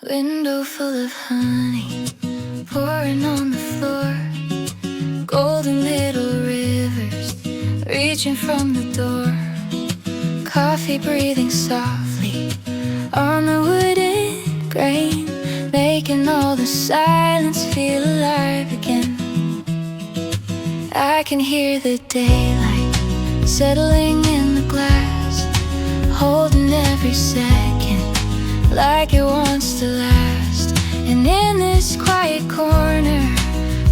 Window full of honey pouring on the floor, golden little rivers reaching from the door, coffee breathing softly on the wooden grain, making all the silence feel alive again. I can hear the daylight settling in the glass, holding every second like it wants to last. And in this quiet corner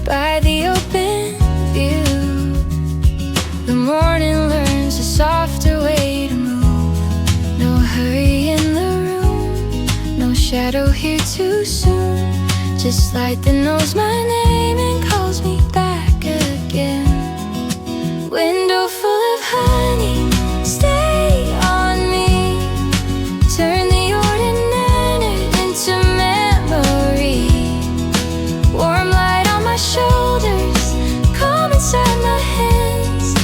by the open view, the morning learns a softer way to move. No hurry in the room, no shadow here too soon, just light that knows my name and calls me back again. Window full of honey, stay on me, turn the ordinary into memory. Warm light on my shoulders, calm inside my hands.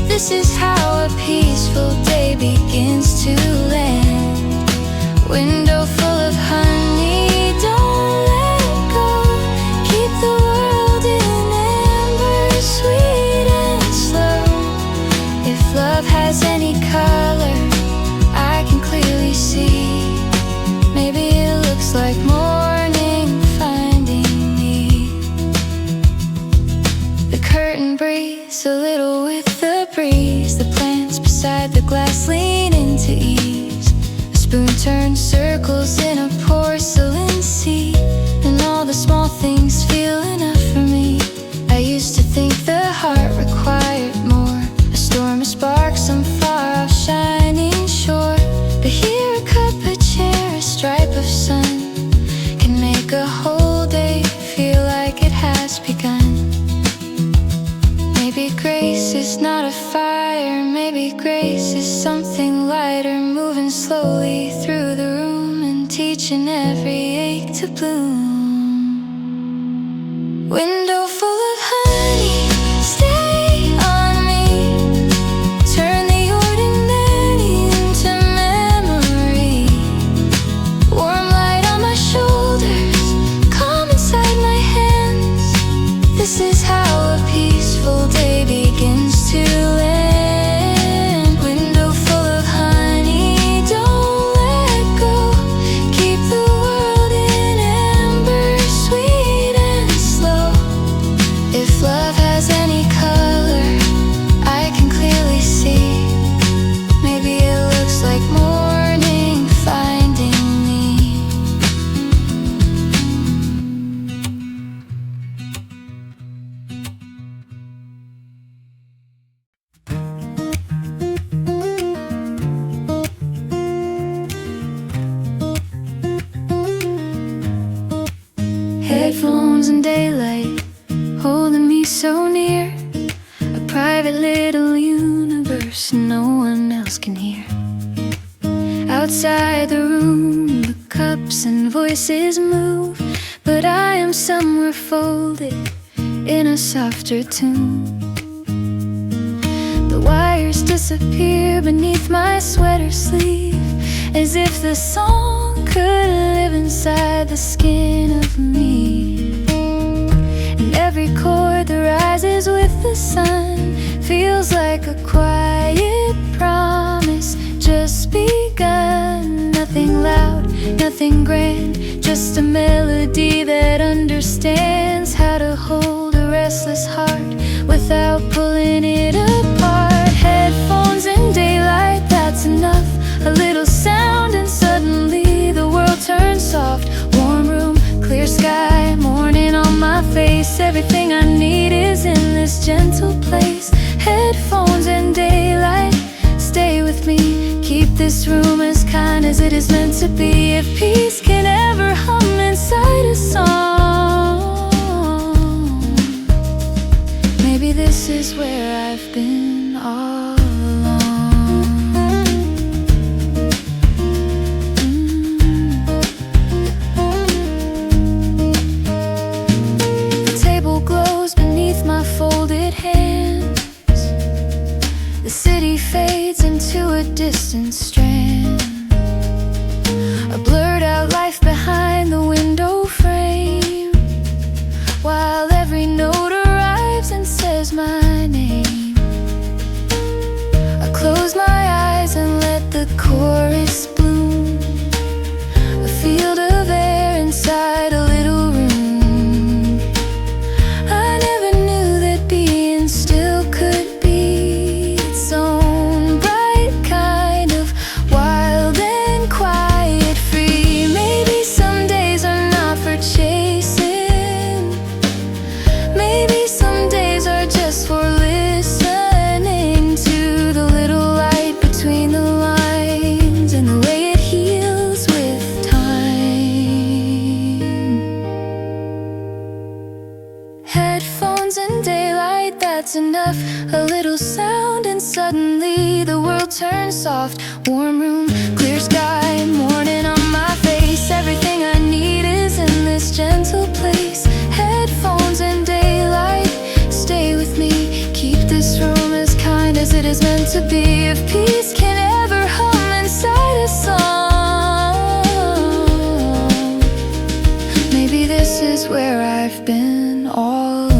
This is how a peaceful day begins to land. Window full of honey, don't let go, keep the world in amber, sweet and slow. If love has any color, I can clearly see. Maybe it looks like morning finding me. The curtain breathes a little with the breeze, the plants beside the glass lean into ease. A spoon turns circles in a porcelain sea, and all the small things feel enough for me. I used to think the heart required more, a storm, a spark, some far-off shining shore. But here a cup, a chair, a stripe of sun can make a whole day feel like it has begun. Maybe grace is not a fire, maybe grace is something lighter, moving slowly through the room and teaching every ache to bloom. Window full of honey, stay on me, turn the ordinary into memory. Warm light on my shoulders, calm inside my hands. This is how a peaceful day begins to end. Window full of honey, don't let go, keep the world in amber, sweet and slow. If love has any color, I can clearly see. Maybe it looks like morning finding me. Headphones and daylight holding me so near, a private little universe no one else can hear. Outside the room, the cups and voices move, but I am somewhere folded in a softer tune. The wires disappear beneath my sweater sleeve, as if the song could live inside the skin of me. And every chord that rises with the sun feels like a quiet promise just begun. Nothing loud, nothing grand, just a melody that understands how to hold a restless heart without pulling it apart. Headphones and daylight, that's enough. A little sound and suddenly the world turns soft. Warm room, clear sky, morning on my face. Everything I need is in this gentle place. Headphones and daylight, stay with me, keep this room as kind as it is meant to be. If peace can ever hum inside a song, maybe this is where I've been all along. The table glows beneath my folded hands, the city fades into a distant strand, a blurred out life behind the that's enough. A little sound and suddenly the world turns soft. Warm room, clear sky, morning on my face. Everything I need is in this gentle place. Headphones and daylight, stay with me. Keep this room as kind as it is meant to be. If peace can ever hum inside a song, maybe this is where I've been all along.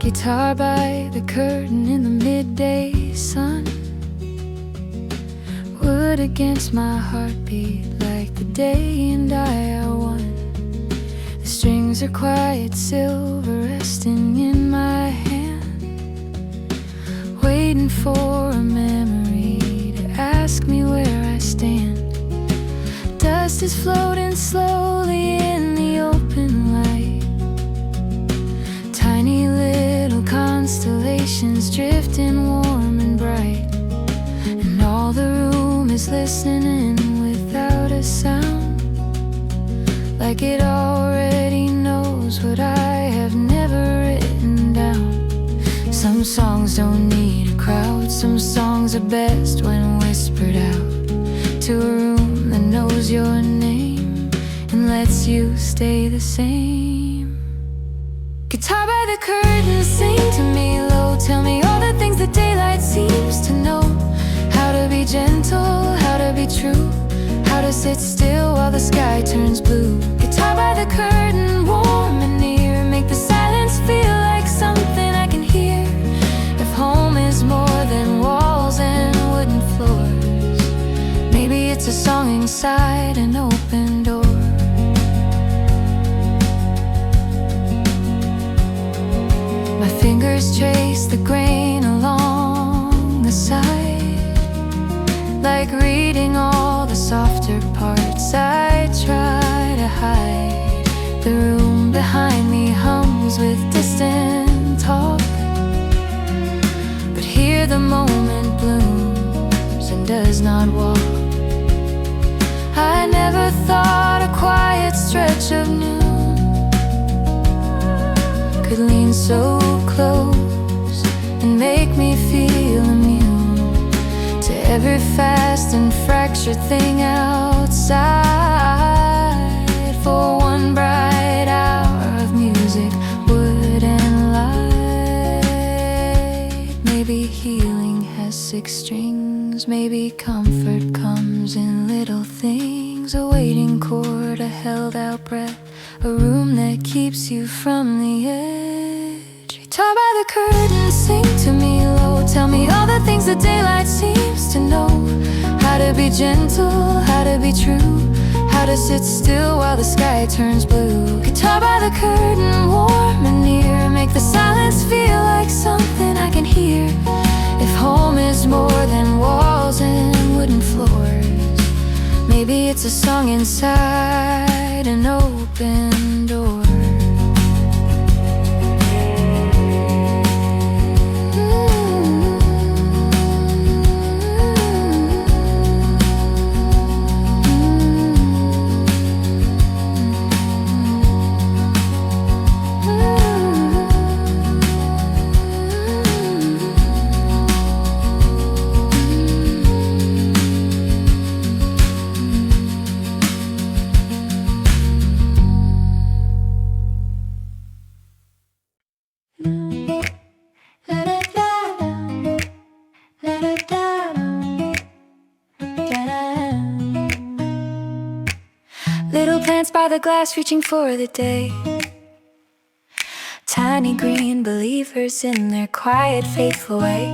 Guitar by the curtain in the midday sun. Wood against my heartbeat like the day and I are one. The strings are quiet silver resting in my hand, waiting for a memory to ask me where I stand. Dust is floating slowly in the open light. Tiny little constellations drifting warm and bright, and all the room is listening without a sound, like it already knows what I have never written down. Some songs don't need a crowd, some songs are best when whispered out to a room that knows your name and lets you stay the same. Guitar by the curtain, sing to me low. Tell me all the things that daylight seems to know. How to be gentle, how to be true, how to sit still while the sky turns blue. Guitar by the curtain, warm and near, make the silence feel like something I can hear. If home is more than walls and wooden floors, maybe it's a song inside an open door. My fingers trace the grain along the side, like reading all the softer parts I try to hide. The room behind me hums with distant talk, but here the moment blooms and does not walk. I never thought a quiet stretch of noon could lean so close and make me feel immune to every fast and fractured thing outside. For one bright hour of music, wood and light. Maybe healing has 6 strings, maybe comfort comes in little things. A waiting chord, a held out breath, a room that keeps you from the edge. Guitar by the curtain, sing to me low. Tell me all the things that daylight seems to know. How to be gentle, how to be true, how to sit still while the sky turns blue. Guitar by the curtain, warm and near, make the silence feel like something I can hear. If home is more than walls and wooden floors, maybe it's a song inside an open door. Little plants by the glass reaching for the day. Tiny green believers in their quiet, faithful way.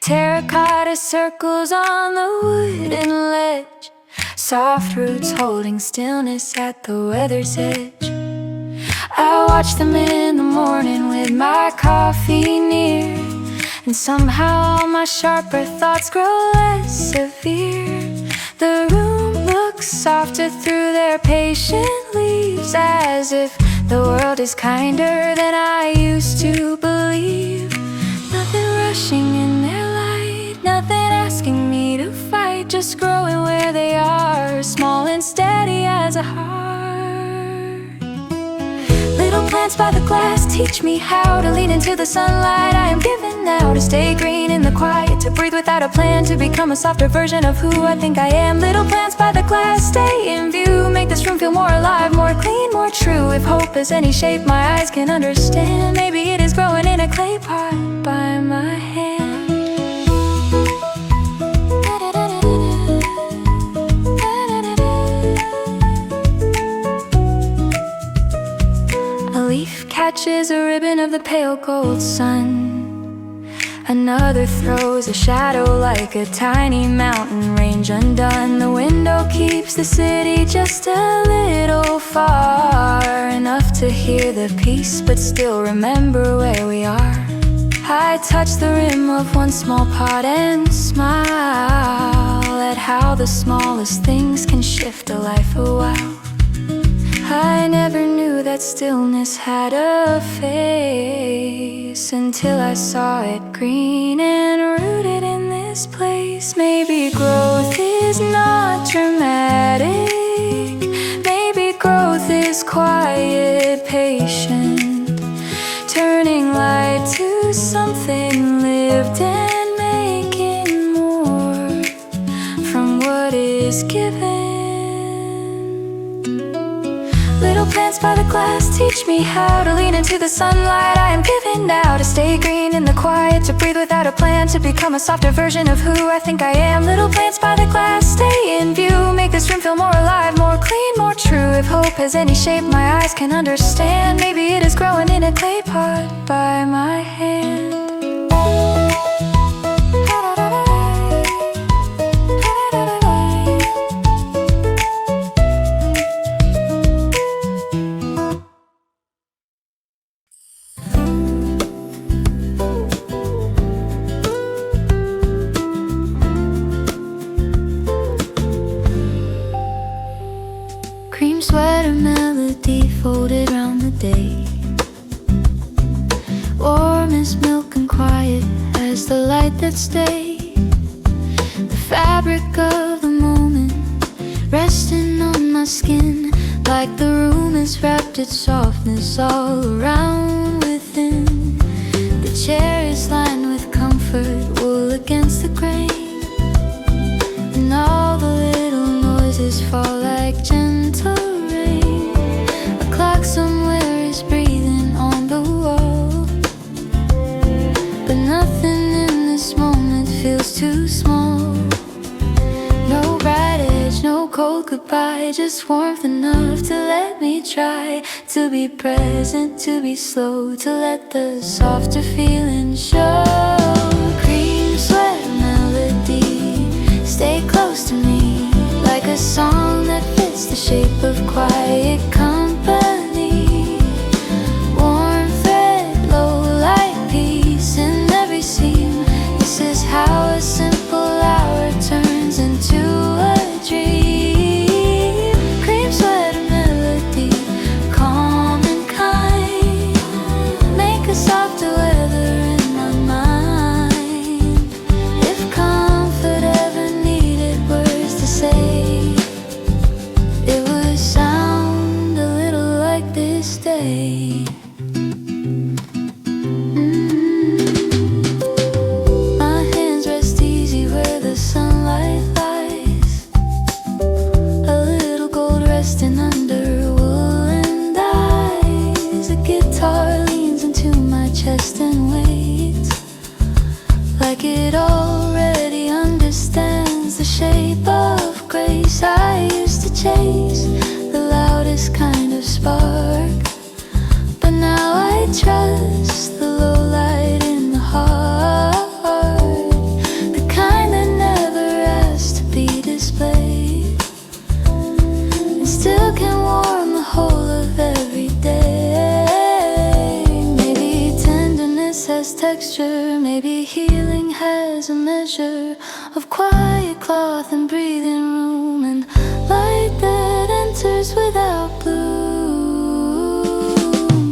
Terracotta circles on the wooden ledge, soft roots holding stillness at the weather's edge. I watch them in the morning with my coffee near, and somehow my sharper thoughts grow less severe. The room looks softer through their patient leaves, as if the world is kinder than I used to believe. Nothing rushing in their light, nothing asking me to fight, just growing where they are, small and steady as a heart. Little plants by the glass teach me how to lean into the sunlight. I am given now to stay green in the quiet, to breathe without a plan, to become a softer version of who I think I am. Little plants by the glass stay in view, make this room feel more alive, more clean, more true. If hope is any shape my eyes can understand, maybe it is growing in a clay pot by my hand. A leaf catches a ribbon of the pale gold sun, another throws a shadow like a tiny mountain range undone. The window keeps the city just a little far, enough to hear the peace but still remember where we are. I touch the rim of one small pot and smile at how the smallest things can shift a life a while. I never knew that stillness had a face until I saw it green and rooted in this place. Maybe growth is not dramatic, maybe growth is quiet, patient, turning light to something lived and making more from what is given. Little plants by the glass teach me how to lean into the sunlight. I am given now to stay green in the quiet, to breathe without a plan, to become a softer version of who I think I am. Little plants by the glass stay in view, make this room feel more alive, more clean, more true. If hope has any shape my eyes can understand, maybe it is growing in a clay pot by my hand. Cream sweater melody folded round the day, warm as milk and quiet as the light that stayed. The fabric of the moment resting on my skin, like the room has wrapped its softness all around within. The chair is lined with comfort, wool against the grain, and all the little noises fall like gentle rain. A clock somewhere is breathing on the wall, but nothing in this moment feels too small. No bright edge, no cold goodbye, just warmth enough to let me try to be present, to be slow, to let the softer feeling show. Cream sweater melody, stay close to me, like a song that fits the shape of quiet company. Warm thread, low light, peace in every seam. This is how a simple hour turns into a dream. Cream sweater melody, calm and kind, make a softer weather in my mind. If comfort ever needed words to say, it would sound a little like this day. My hands rest easy where the sunlight lies, a little gold resting under woolen eyes. A guitar leans into my chest and waits, like it already understands the shape of grace. I used to chase the loudest kind of spark, but now I trust the low light in the heart, the kind that never asked to be displayed, and still can warm the whole of every day. Maybe tenderness has texture. Maybe healing has a measure of quiet cloth and breathing room, and light that enters without bloom.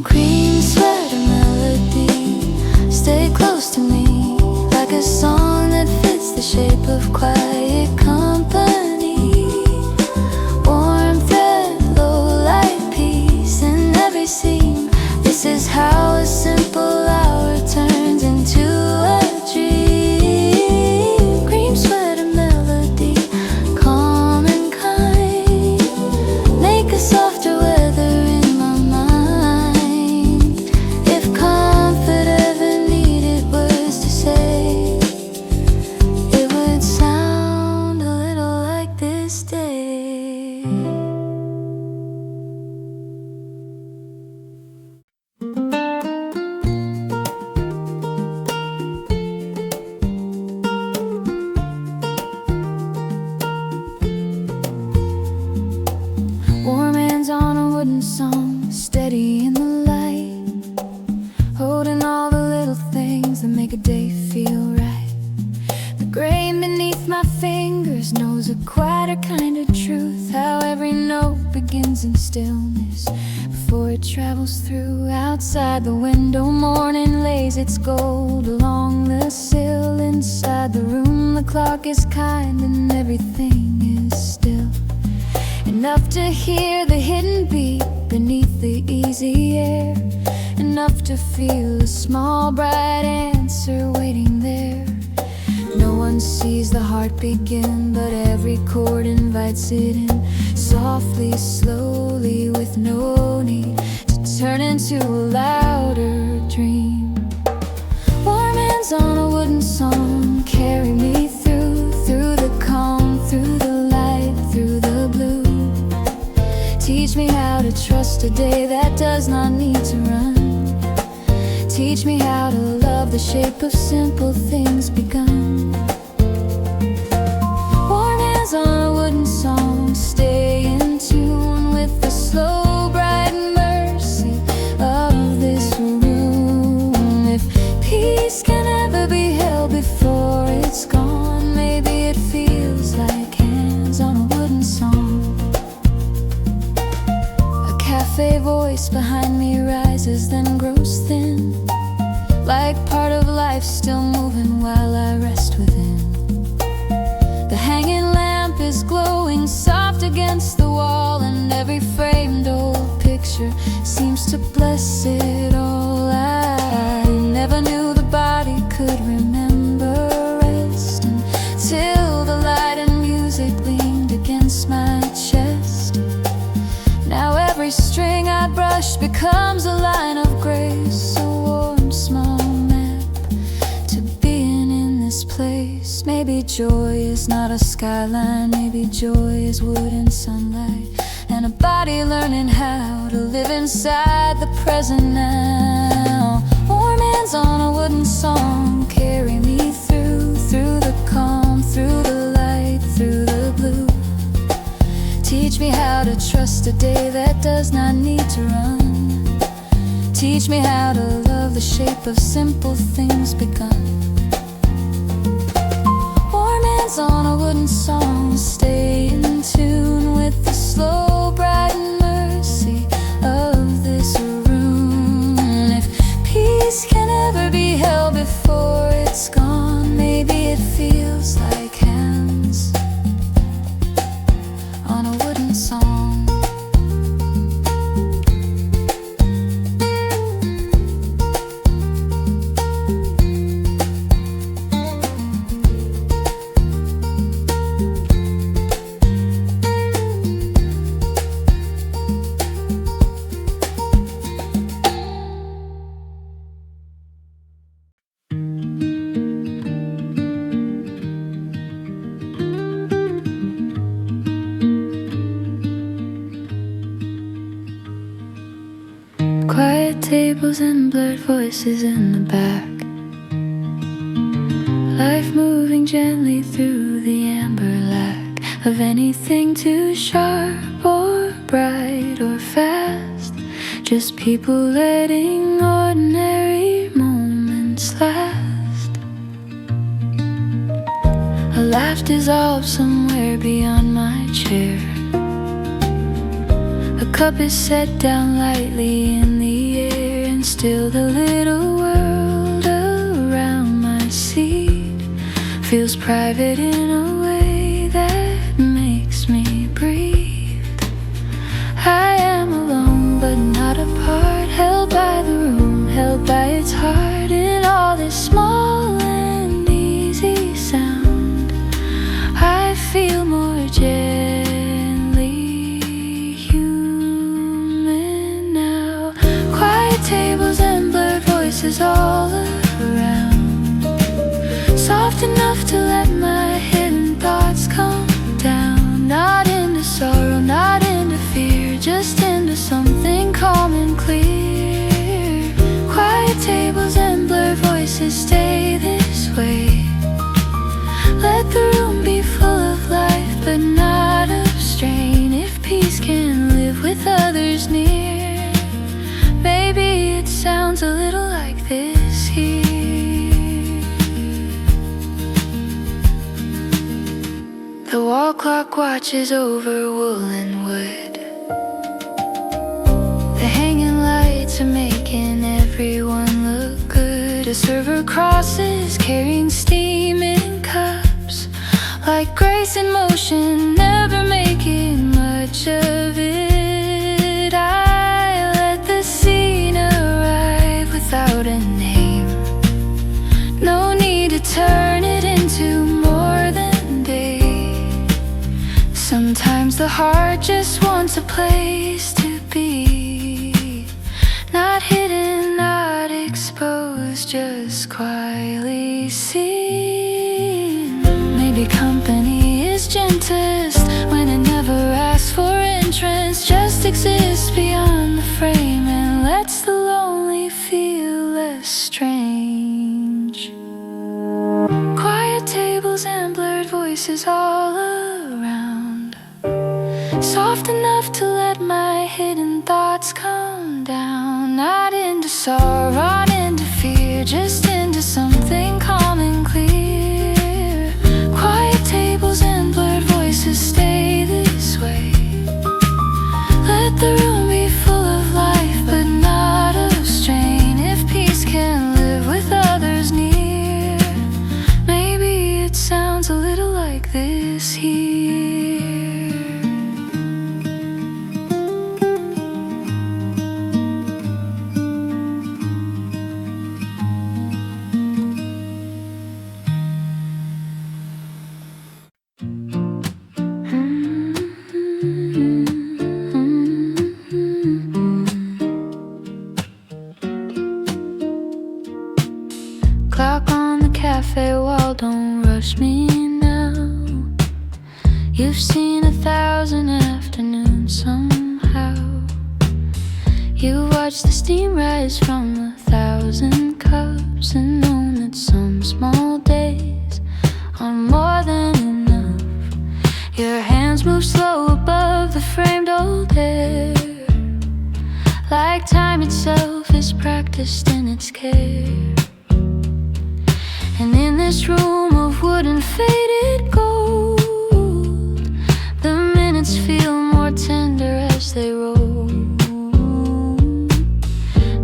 Cream sweater melody, stay close to me, like a song that fits the shape of quiet company. Warm thread, low light, peace in every seam. This is how a simple hour turns into a dream. Cream sweater melody, calm and kind, make a softer weather in my mind. If comfort ever needed words to say, it would sound a little like this day. Warm hands on a wooden song, steady in the light, holding all the little things that make a day feel right. The grain beneath my fingers knows a quieter kind of truth, how every note begins in stillness before it travels through. Outside the window, morning lays its gold along the sill. Inside the room, the clock is kind and everything is still, enough to hear the hidden beat beneath the easy air, enough to feel a small bright answer waiting there. No one sees the heart begin, but every chord invites it in, softly, slowly, with no need to turn into a louder dream. Warm hands on a wooden song, carry me through the calm, through the light, through the blue. Teach me how to trust a day that does not need to run. Teach me how to love the shape of simple things begun. Warm hands on a wooden song, stay in tune with the slow, bright mercy of this room. If peace can ever be held before it's gone, maybe it feels like hands on a wooden song. A cafe voice behind me rises, then grows thin, like part of life still moving while I rest within. The hanging lamp is glowing soft against the wall, and every framed old picture seems to bless it all. I never knew the body could remember rest until the light and music leaned against my chest. Now every string I brush becomes a line of grace, a warm small map to being in this place. Maybe joy is not a skyline, maybe joy is wood and sunlight, and a body learning how to live inside the present now. Warm hands on a wooden song, carry me through the calm, through the light, through the blue. Teach me how to trust a day that does not need to run. Teach me how to love the shape of simple things begun. Warm hands on a wooden song, stay in tune with the slow, bright mercy of this room. If peace can ever be held before it's gone, maybe it feels like hands on a wooden song. Quiet tables and blurred voices in the back, life moving gently through the amber lack of anything too sharp or bright or fast. Just people letting ordinary moments last. laugh dissolves somewhere beyond my chair. A cup is set down lightly in the air, and still the little world around my seat feels private in a way that makes me breathe. I am alone but not apart, held by the room, held by its heart. In all this small and easy sound, I feel more gently human now. Quiet tables and blurred voices all around, soft enough to let my hidden thoughts come down. Not into sorrow, not into fear, just into something calm and clear. Quiet tables and blurred voices, stay this way. Let the room be full of life, but not of strain. If peace can live with others near, maybe it sounds a little like this here. The wall clock watches over woolen wood. The hanging lights are making everyone look good. A server crosses carrying steam in cups, like grace in motion, never making much of it. I let the scene arrive without a name. No need to turn it into more than day. Sometimes the heart just wants a place to be, not hidden, not exposed, just quietly seen. Maybe company is gentlest when it never asks for entrance, just exists beyond the frame and lets the lonely feel less strange. Quiet tables and blurred voices all around, soft enough to let my hidden thoughts come down. Not into sorrow, not into fear, just into something calm and clear. Quiet tables and blurred voices, stay this way. Let the room be full of life, but not of strain. If peace can live with others near, maybe it sounds a little like this here. Clock on the cafe wall, don't rush me now. You've seen 1,000 afternoons somehow. You watched the steam rise from 1,000 cups, and known that some small days are more than enough. Your hands move slow above the framed old hair, like time itself is practiced in its care. And in this room of wood and faded gold, the minutes feel more tender as they roll.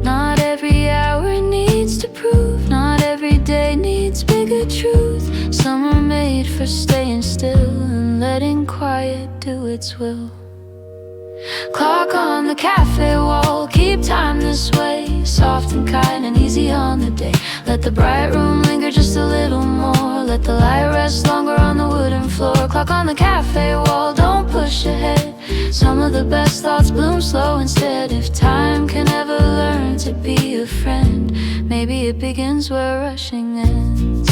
Not every hour needs to prove, not every day needs bigger truth. Some are made for staying still and letting quiet do its will. Clock on the cafe wall, keep time this way, soft and kind and easy on the day. Let the bright room linger just a little more, let the light rest longer on the wooden floor. Clock on the cafe wall, don't push ahead. Some of the best thoughts bloom slow instead. If time can ever learn to be a friend, maybe it begins where rushing ends.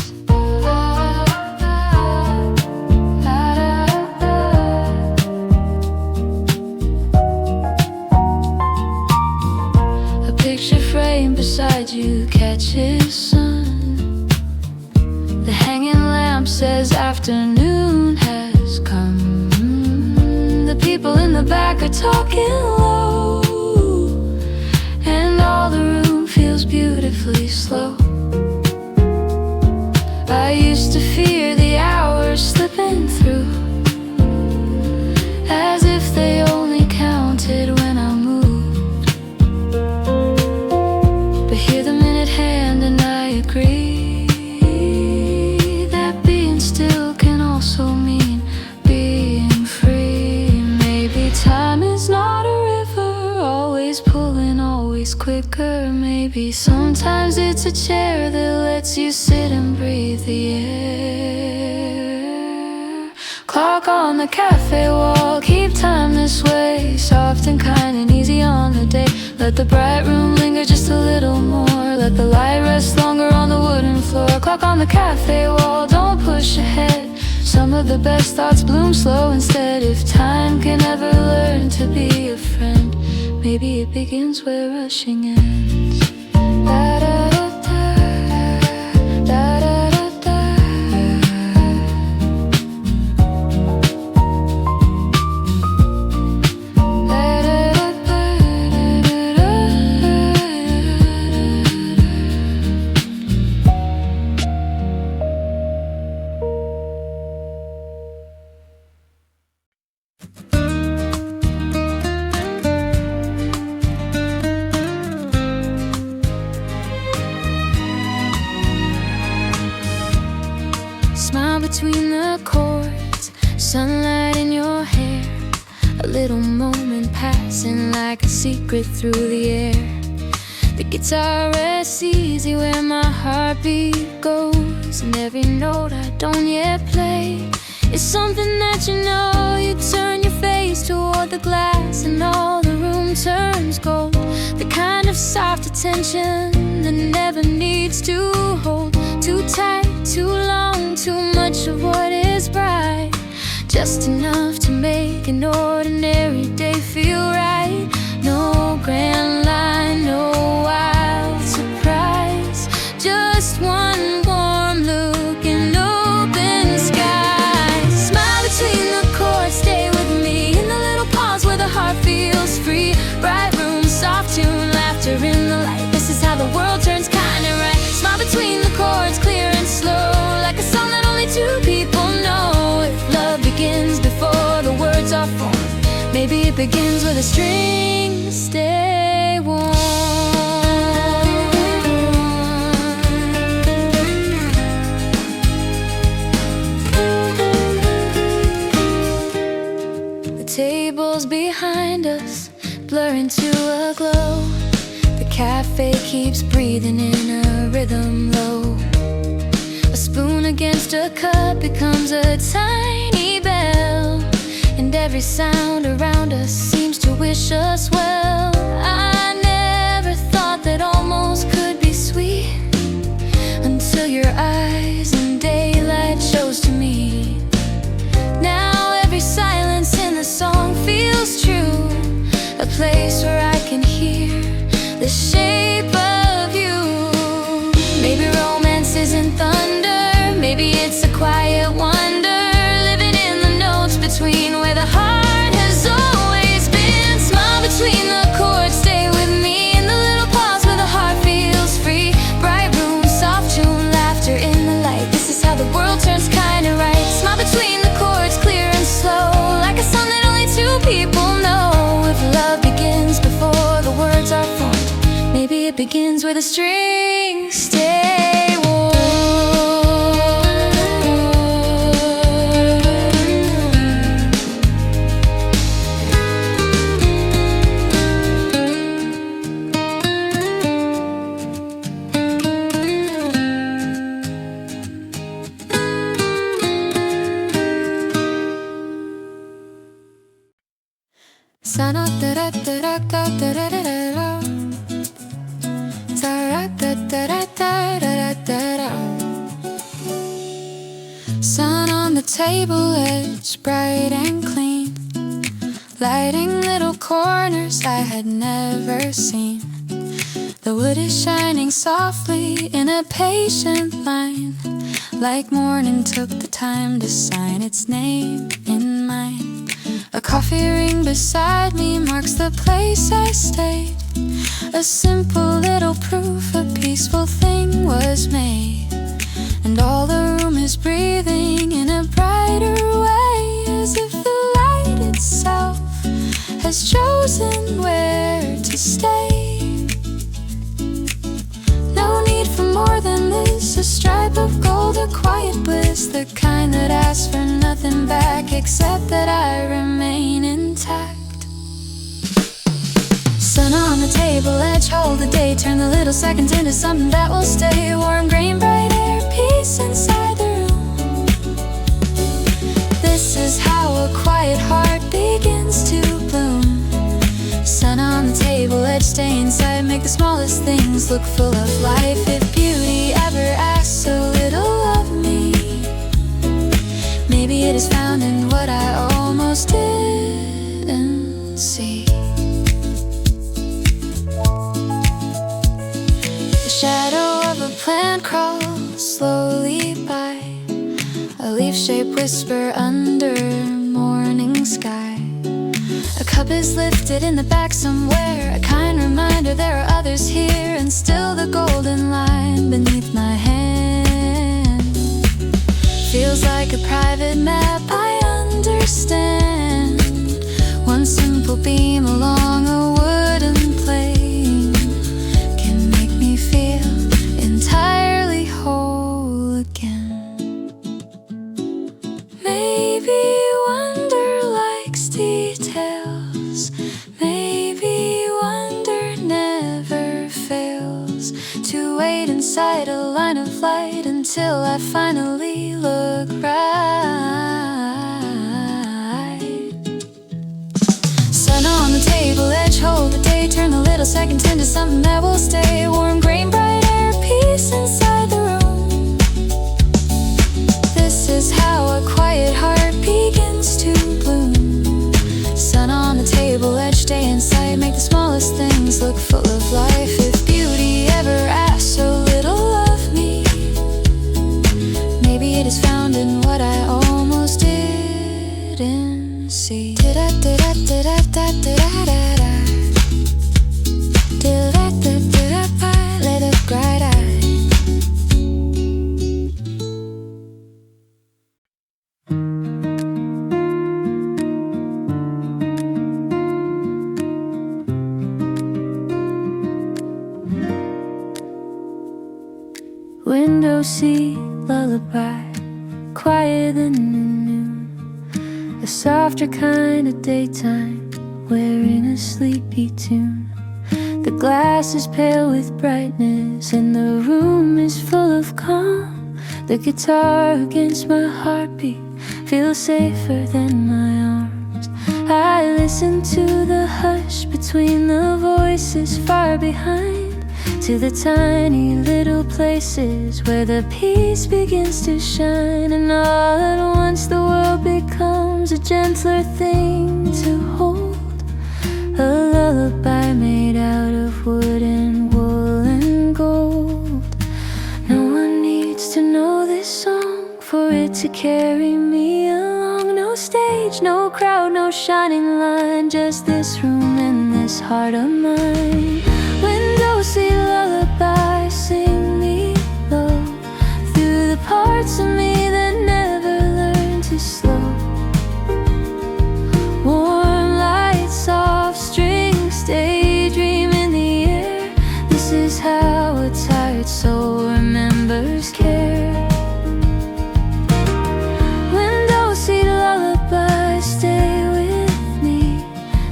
Beside you catches sun. The hanging lamp says afternoon has come. The people in the back are talking low, and all the room feels beautifully slow. I used to fear the hours quicker. Maybe sometimes it's a chair that lets you sit and breathe the air. Clock on the cafe wall, keep time this way. Soft and kind and easy on the day. Let the bright room linger just a little more. Let the light rest longer on the wooden floor. Clock on the cafe wall, don't push ahead. Some of the best thoughts bloom slow instead. If time can ever learn to be a friend, maybe it begins where rushing ends. Smile between the chords, sunlight in your hair. A little moment passing like a secret through the air. The guitar rests easy where my heartbeat goes, and every note I don't yet play is something that you know. You turn your face toward the glass and all the room turns gold. The kind of soft attention that never needs to hold. Too tight, too long, too much of what is bright. Just enough to make an ordinary day feel right. No grand line, no wild surprise. Just one warm look and open skies. Smile between the chords, stay with me in the little pause where the heart feels free. Bright room, soft tune, laughter in the light. This is how the world turns kinda right. Smile between the chords, clear and slow, like a song that only two people know. If love begins before the words are formed, maybe it begins with a string. Stay warm. The tables behind us blur into a glow. The cafe keeps breathing in a rhythm low. A spoon against a cup becomes a tiny bell, and every sound around us seems to wish us well. I never thought that almost could be sweet until your eyes in daylight shows to me. Now every silence in the song feels true, a place where I can hear the shape of you. Maybe romance isn't thunder, maybe it's a quiet wonder, living in the notes between where the heart has always been. Smile between the chords, stay with me in the little pause where the heart feels free. Bright room, soft tune, laughter in the light. This is how the world turns kinda right. Smile between the chords, clear and slow, like a song that only two people know. If love begins before the words are formed, maybe it begins with a string. Stay warm. Sun on the table, it's bright and clean, lighting little corners I had never seen. The wood is shining softly in a patient line, like morning took the time to sign its name in mine. A coffee ring beside me marks the place I stayed, a simple little proof a peaceful thing was made. And all the room is breathing in a brighter way, as if the light itself has chosen where to stay. No need for more than this, a stripe of gold, a quiet bliss, the kind that asks for nothing back except that I remain intact. Sun on the table edge, hold the day. Turn the little seconds into something that will stay. Warm green, bright air, peace inside the room. This is how a quiet heart begins to bloom. Sun on the table edge, stay inside. Make the smallest things look full of life. If beauty ever asks a little of me, maybe it is found in what I almost didn't see. The shadow of a plant crawls slowly by, a leaf-shaped whisper under morning sky. A cup is lifted in the back somewhere, a kind reminder there are others here. And still the golden line beneath my hand feels like a private map I understand. One simple beam along a wooden plane can make me feel entirely whole again. Maybe wonder likes details, maybe wonder never fails to wait inside a line of light until I finally look right. Sun on the table edge, hold the day. Turn the little seconds into something that will stay. Warm green, bright air, peace inside the room. This is how a quiet heart begins to bloom. Sun on the table edge, stay inside. Make the smallest things look full of life. If beauty ever asks a little of me, maybe it is found in what I almost didn't see. Let it bright eye. Window seat lullaby, quieter than the noon, a softer kind of daytime, wearing a sleepy tune. The glass is pale with brightness and the room is full of calm. The guitar against my heartbeat feels safer than my arms. I listen to the hush between the voices far behind, to the tiny little places where the peace begins to shine. And all at once the world becomes a gentler thing to hold, a lullaby made out of wood and wool and gold. No one needs to know this song for it to carry me along. No stage, no crowd, no shining line, just this room and this heart of mine. Window seat lullaby, sing me low through the parts of me that never learned to slow. Warm lights, soft strings, daydream in the air. This is how a tired soul remembers care. Window seat lullaby, stay with me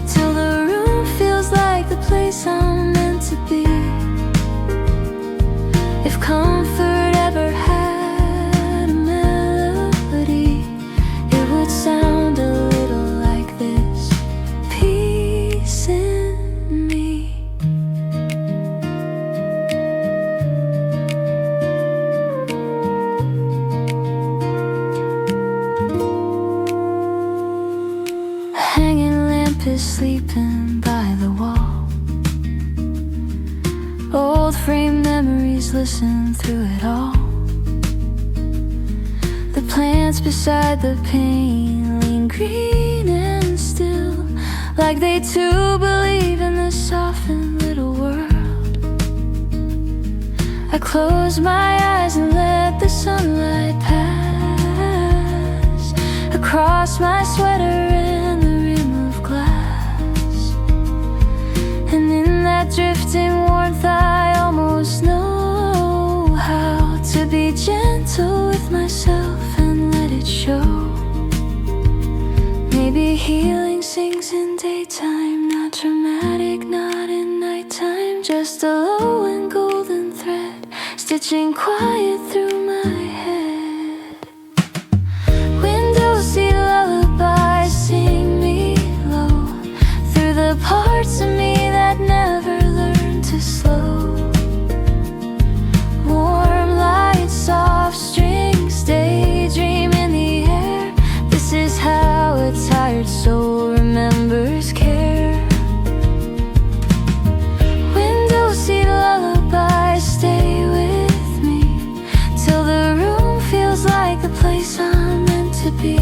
till the room feels like the place I'm meant to be. If comfort ever had a melody, it would sound a little like this: peace in me. A hanging lamp is sleeping by the wall. Old framed memories listen through it all. The plants beside the pane lean green and still, like they too believe in this softened little world. I close my eyes and let the sunlight pass across my sweater and the rim of glass. And in that drifting warmth I almost know how to be gentle with myself and let it show. Maybe healing sings in daytime, not dramatic, not in stitching quiet through my head. Window seat lullaby, sing me low through the parts of me that never learned to slow. Warm light, soft strings, daydream in the air. This is how a tired soul remembers care. Window seat lullaby, stay with me till the room feels like the place I'm meant to be.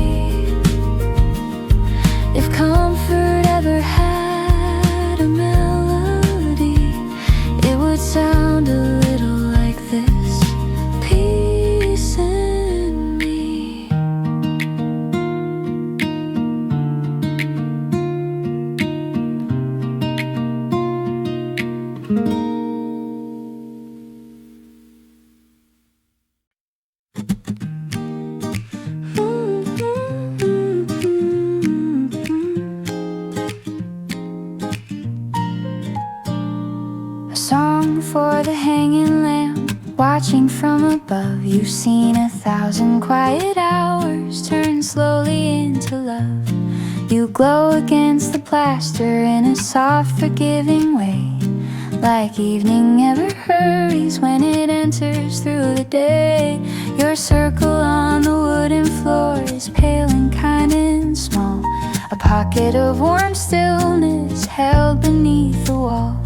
If comfort ever had a melody, it would sound a little like this. Peace in me. A song for the hanging lamp, watching from above. You've seen 1,000 quiet hours turn slowly into love. You glow against the plaster in a soft, forgiving way, like evening never hurries when it enters through the day. Your circle on the wooden floor is pale and kind and small, a pocket of warm stillness held beneath the wall.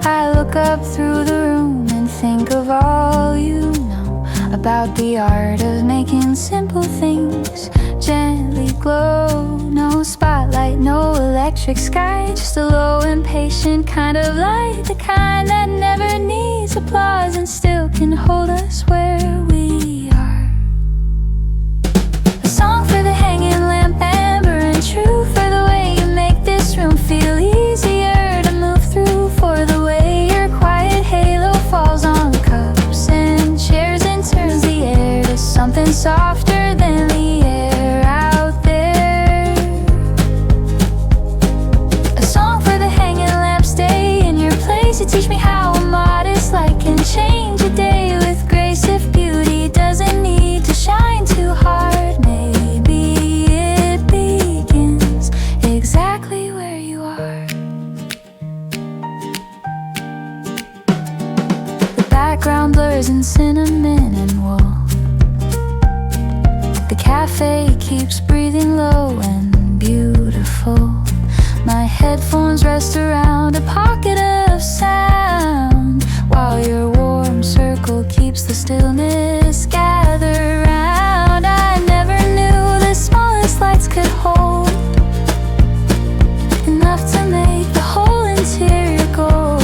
I look up through the room and think of all you know about the art of making simple things gently glow. No spotlight, no electric sky, just a low, impatient kind of light, the kind that never needs applause and still can hold us where we are. A song for the hanging lamp, amber and true, for the way you make this room feel easier to move through, for the way your quiet halo falls on cups and chairs and turns the air to something softer than the air out there. A song for the hanging lamp, stay in your place. You teach me how a modest light can change a day with grace. If beauty doesn't need to shine too hard, maybe it begins exactly where you are. The background blurs in cinnamon and wool. The cafe keeps breathing low and beautiful. My headphones rest around a pocket of sound, while your warm circle keeps the stillness gather round. I never knew the smallest lights could hold enough to make the whole interior gold,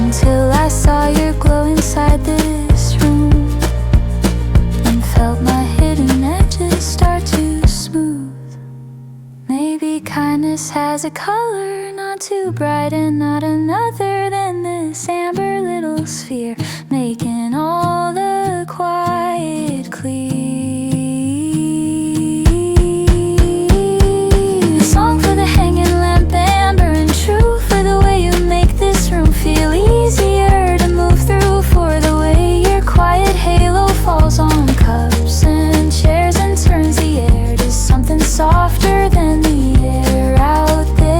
until I saw your glow inside this room and felt my hidden edges start to smooth. Maybe kindness has a color not too bright and not another than this amber little sphere, making all the quiet clear. A song for the hanging lamp, amber and true, for the way you make this room feel easier to move through, for the way your quiet halo falls on cups and chairs and turns the air to something softer than the air out there.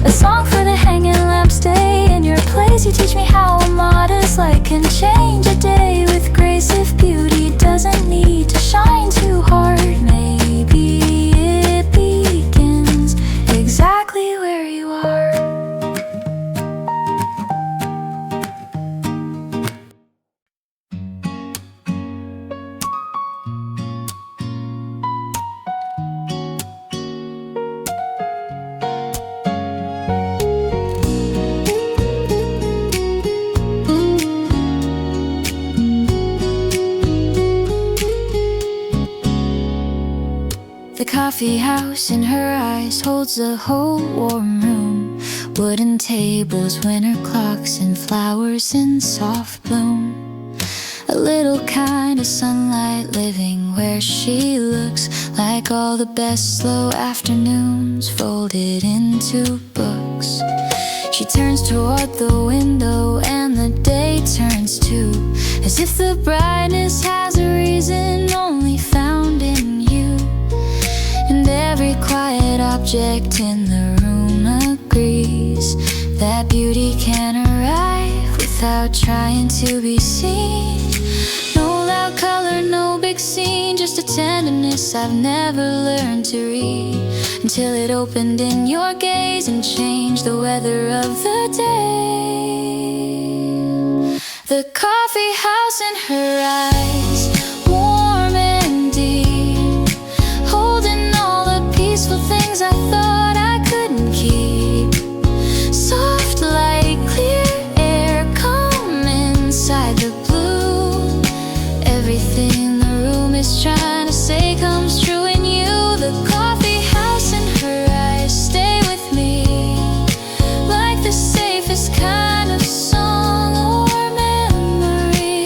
A song for the hanging lamp, stay in your place. You teach me how a modest light can change a day with grace. If beauty doesn't need to shine too hard, maybe it begins exactly where you are. The coffee house in her eyes holds the whole warm room. Wooden tables, winter clocks, and flowers in soft bloom. A little kind of sunlight living where she looks like all the best slow afternoons folded into books. She turns toward the window and the day turns too, as if the brightness has a reason only found in you. And every quiet object in the room agrees that beauty can arrive without trying to be seen. No loud color, no big scene, just a tenderness I've never learned to read, until it opened in your gaze and changed the weather of the day. The coffee house in her eyes, warm and deep, holding all the peaceful things I thought I couldn't keep. Soft like clear air, calm inside the blue. Everything the room is trying to say comes true in you. The coffee house in her eyes, stay with me, like the safest kind of song or memory.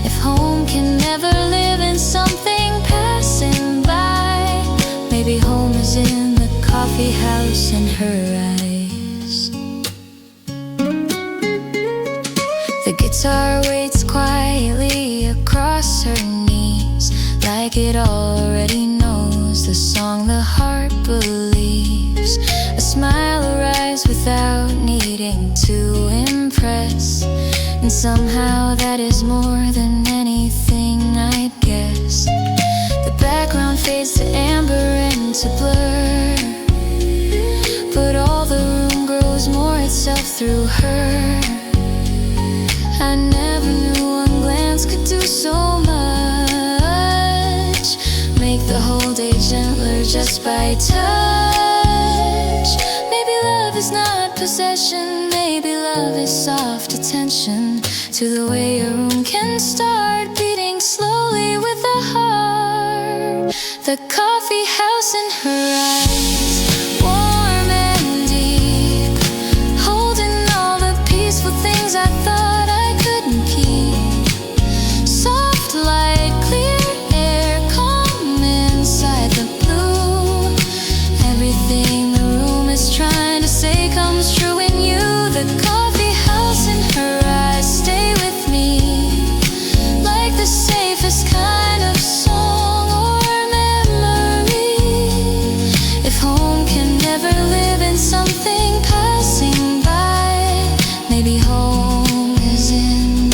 If home can never live in something passing by, maybe home is in the coffee house in her eyes. The guitar waits quietly across her knees, like it already knows the song the heart believes. A smile arrives without needing to impress, and somehow that is more than anything I'd guess. The background fades to amber and to blur, but all the room grows more itself through her. I never knew one glance could do so much, make the whole day gentler just by touch. Maybe love is not possession, maybe love is soft attention to the way a room can start beating slowly with a heart. The coffee house in her eyes, warm and deep, holding all the peaceful things I thought I couldn't keep. Soft like clear air, calm inside the blue. Everything the room is trying to say comes true in you. The coffee house in her eyes, stay with me, like the safest kind of song or memory. If home can never live in something passing by, maybe home is in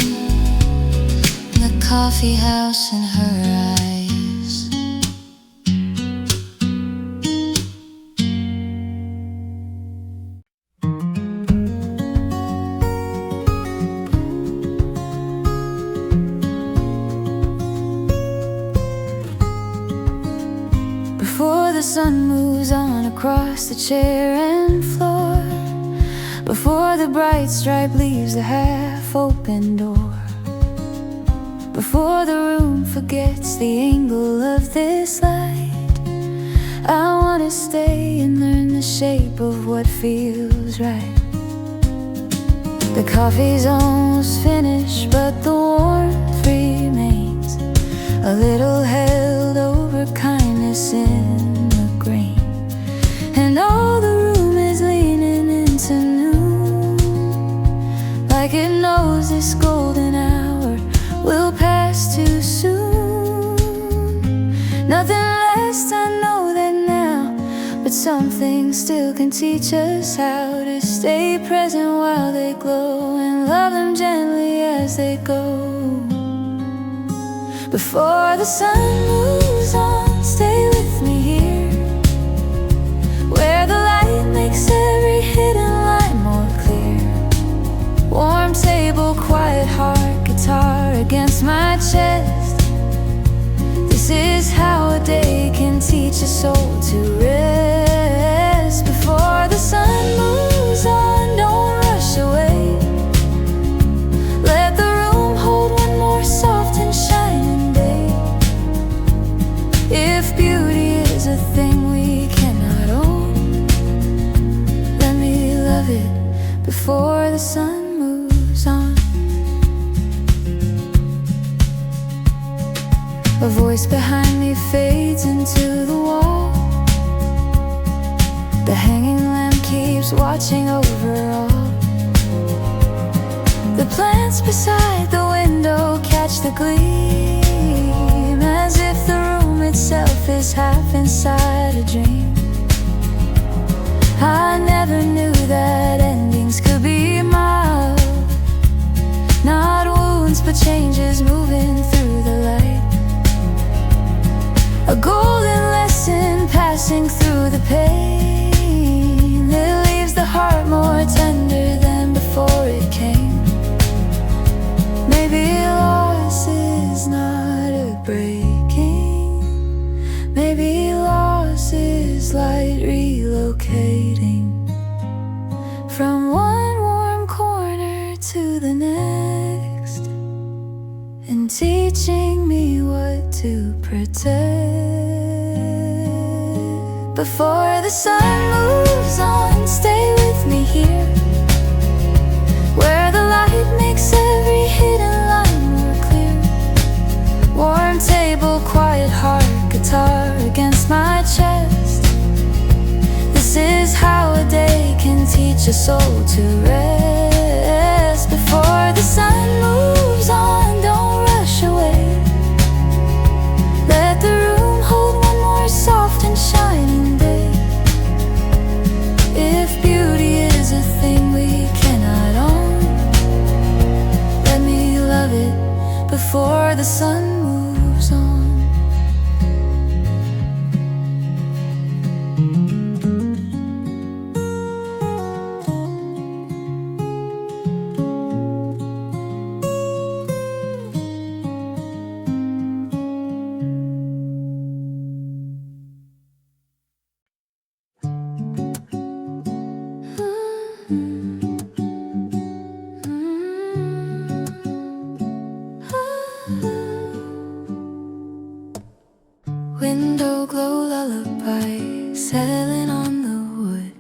the coffee house in her eyes. Before the sun moves on across the chair and floor, before the bright stripe leaves the half-open door, before the room forgets the angle of this light, I wanna stay and learn the shape of what feels right. The coffee's almost finished, but the warmth remains, a little held over kindness in the grain. And all the room is leaning into noon, like it knows this golden hour will pass too soon. Nothing lasts, I know that now, but something still can teach us how to stay present while they glow, and love them gently as they go. Before the sun moves on, stay with me here, where the light makes every hidden line more clear. Warm table, quiet heart, guitar against my chest. This is how a day can teach a soul to rest. Before the sun moves on, don't rush away. Let the room hold one more soft and shining day. If beauty is a thing we cannot own, let me love it before the sun moves on. A voice behind me fades into the wall. The hanging lamp keeps keeps watching over all. The plants beside the window catch the gleam, as if the room itself is half inside a dream. I never knew that endings could be mild, not wounds but changes moving through the light. A golden lesson passing through the pain that leaves the heart more tender than before it came. Maybe loss is not a breaking, maybe loss is light relocating from one warm corner to the next, and teaching me what to protect. Before the sun moves on, stay with me here, where the light makes every hidden line more clear. Warm table, quiet heart, guitar against my chest. This is how a day can teach a soul to rest. Before the sun moves on, don't rush away. Let the room hold one more soft and shining day. If beauty is a thing we cannot own, let me love it before the sun moves on. Window glow lullaby, settling on the wood,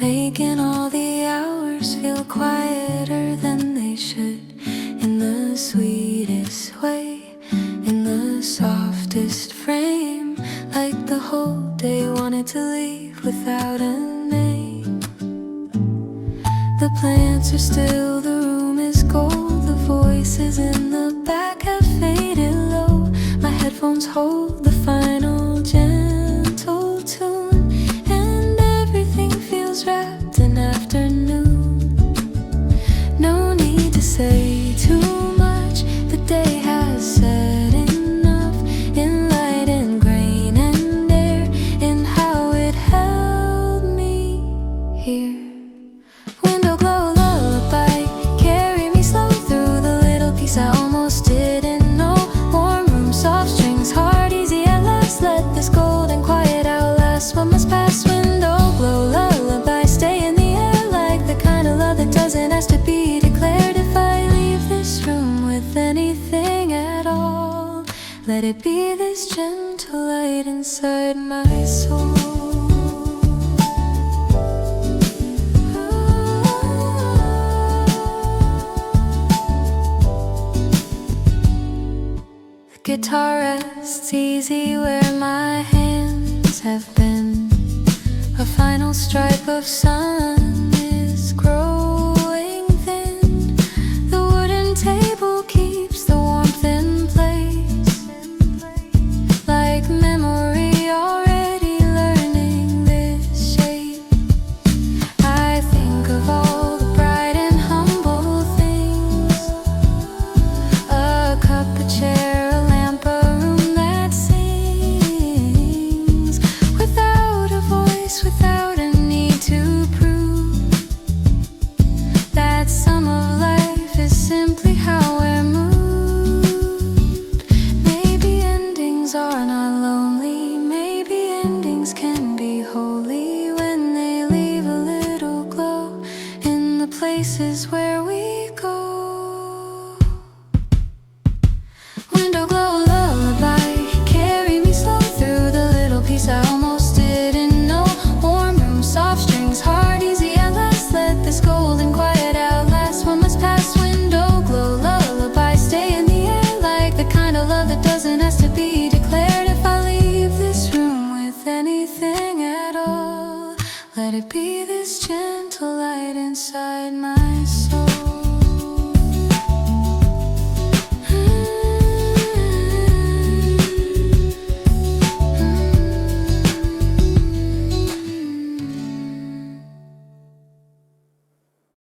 making all the hours feel quieter than they should. In the sweetest way, in the softest frame, like the whole day wanted to leave without a name. The plants are still, the room is gold, the voices in the back have faded low. My headphones hold the final gentle tune, and everything feels wrapped in afternoon. No need to say too much, the day has said enough, in light and grain and air, in how it held me here. Window glow lullaby, carry me slow through the little piece I almost didn't know. Warm room, soft strings, heart easy at last. Let this golden quiet outlast what must pass. Window glow lullaby, stay in the air, like the kind of love that doesn't ask to be declared. If I leave this room with anything at all, let it be this gentle light inside my soul. Guitar rests easy where my hands have been. A final stripe of sun is growing thin. The wooden table keeps the warmth in place, like memory already learning this shape. I think of all the bright and humble things: a cup, a chair, without a need to prove that some of life is simply how we're moved. Maybe endings are not lonely, maybe endings can be holy when they leave a little glow in the places where we go. Window glow lullaby, carry me slow through the little piece I almost didn't know. Warm room, soft strings, heart easy at last. Let this golden quiet outlast what must pass. Window glow lullaby, stay in the air, like the kind of love that doesn't ask to be declared. If I leave this room with anything at all, let Let it be this gentle light inside my soul.